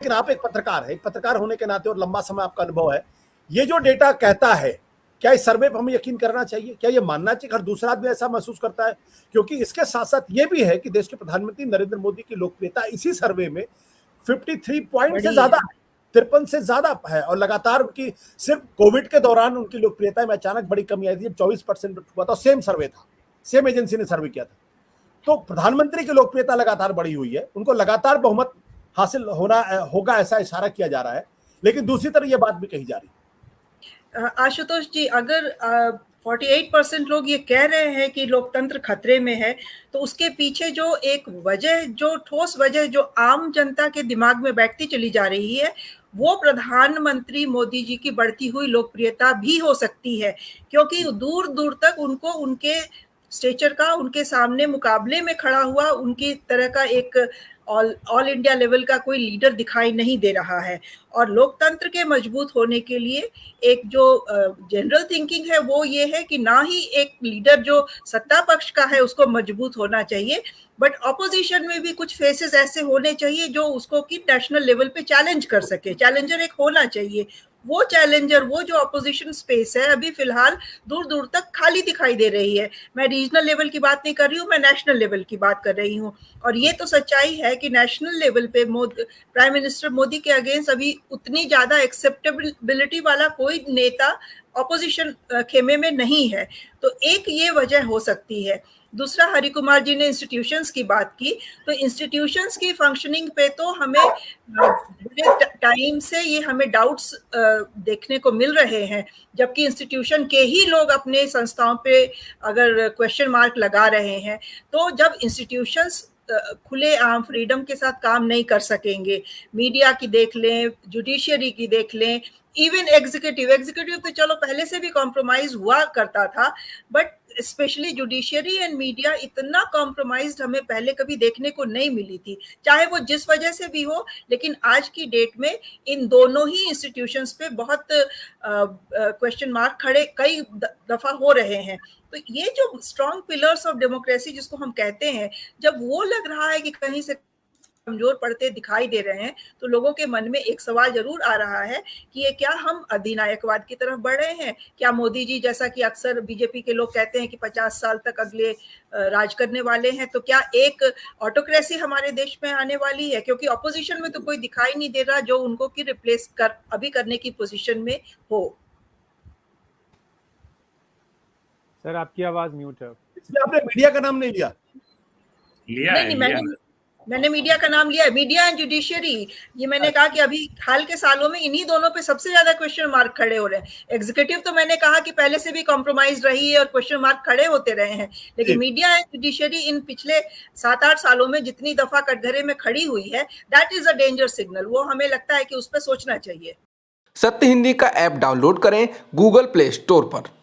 लेकिन आप एक पत्रकार है, एक पत्रकार होने के नाते और लंबा समय आपका अनुभव है, ये जो डेटा कहता है, क्या इस सर्वे पर हमें यकीन करना चाहिए? क्या ये मानना चाहिए? हर दूसरा आदमी ऐसा महसूस करता है? क्योंकि इसके साथ साथ ये भी है कि देश के प्रधानमंत्री नरेंद्र मोदी की लोकप्रियता इसी सर्वे में 53 पॉइंट से ज्यादा, 53 से ज्यादा है, और लगातार उनकी सिर्फ कोविड के दौरान उनकी लोकप्रियता में अचानक बड़ी कमी आई थी, जब 24% हुआ था। सेम सर्वे था, सेम एजेंसी ने सर्वे किया था। तो प्रधानमंत्री की लोकप्रियता लगातार बढ़ी हुई है, उनको लगातार बहुमत हासिल होगा ऐसा इशारा किया जा रहा है, लेकिन दूसरी तरफ यह बात भी कही जा रही है। आशुतोष जी, अगर 48% लोग ये कह रहे हैं कि लोकतंत्र खतरे में है, तो उसके पीछे जो एक वजह, जो ठोस वजह जो आम जनता के दिमाग में बैठती चली जा रही है, वो प्रधानमंत्री मोदी जी की बढ़ती हुई लोकप्रियता भी हो सकती है, क्योंकि दूर दूर तक उनको उनके स्टेचर का, उनके सामने मुकाबले में खड़ा हुआ उनकी तरह का एक ऑल इंडिया लेवल का कोई लीडर दिखाई नहीं दे रहा है। और लोकतंत्र के मजबूत होने के लिए एक जो जनरल थिंकिंग है वो ये है कि ना ही एक लीडर जो सत्ता पक्ष का है उसको मजबूत होना चाहिए, बट ऑपोजिशन में भी कुछ फेसेस ऐसे होने चाहिए जो उसको कि नेशनल लेवल पे चैलेंज कर सके। चैलेंजर एक होना चाहिए। वो चैलेंजर, वो जो ऑपोजिशन स्पेस है अभी फिलहाल दूर दूर तक खाली दिखाई दे रही है। मैं रीजनल लेवल की बात नहीं कर रही हूँ, मैं नेशनल लेवल की बात कर रही हूँ। और ये तो सच्चाई है कि नेशनल लेवल पे प्राइम मिनिस्टर मोदी के अगेंस्ट अभी उतनी ज्यादा एक्सेप्टेबिलिटी वाला कोई नेता ऑपोजिशन खेमे में नहीं है। तो एक ये वजह हो सकती है। दूसरा, हरि कुमार जी ने इंस्टीट्यूशंस की बात की, तो इंस्टीट्यूशंस की फंक्शनिंग पे तो हमें बड़े टाइम से ये हमें डाउट्स देखने को मिल रहे हैं, जबकि इंस्टीट्यूशन के ही लोग अपने संस्थाओं पे अगर क्वेश्चन मार्क लगा रहे हैं, तो जब इंस्टीट्यूशंस खुले आम फ्रीडम के साथ काम नहीं कर सकेंगे, मीडिया की देख लें, जुडिशियरी की देख लें, इवन एग्जीक्यूटिव तो चलो पहले से भी कॉम्प्रोमाइज हुआ करता था, but specially judiciary and media इतना कॉम्प्रोमाइज्ड हमें पहले कभी देखने को नहीं मिली थी, चाहे वो जिस वजह से भी हो। लेकिन आज की डेट में इन दोनों ही इंस्टीट्यूशंस पे बहुत क्वेश्चन मार्क खड़े कई दफा हो रहे हैं। तो ये जो स्ट्रॉन्ग पिलर्स ऑफ डेमोक्रेसी जिसको हम कहते हैं, जब वो लग रहा है कि कहीं से कमजोर पड़ते दिखाई दे रहे हैं, तो लोगों के मन में एक सवाल जरूर आ रहा है कि ये क्या हम अधिनायकवाद की तरफ बढ़ रहे हैं? क्या मोदी जी, जैसा कि अक्सर बीजेपी के लोग कहते हैं कि 50 साल तक अगले राज करने वाले हैं, तो क्या एक ऑटोक्रेसी हमारे देश में आने वाली है? क्योंकि ऑपोजिशन में तो कोई दिखाई नहीं दे रहा जो उनको की रिप्लेस अभी करने की पोजीशन में हो। सर, आपकी आवाज म्यूट है। इसमें आपने मीडिया का नाम नहीं लिया। नहीं, मैंने मीडिया का नाम लिया है, मीडिया एंड जुडिशियरी। ये मैंने कहा कि अभी हाल के सालों में इन्हीं दोनों पे सबसे ज्यादा क्वेश्चन मार्क खड़े हो रहे हैं। एग्जीक्यूटिव तो मैंने कहा कि पहले से भी कॉम्प्रोमाइज रही है और क्वेश्चन मार्क खड़े होते रहे हैं, लेकिन मीडिया एंड जुडिशियरी इन पिछले 7-8 सालों में जितनी दफा कटघरे में खड़ी हुई है, that is a danger signal. वो हमें लगता है कि उस पर सोचना चाहिए। सत्य हिंदी का ऐप डाउनलोड करें गूगल प्ले स्टोर पर।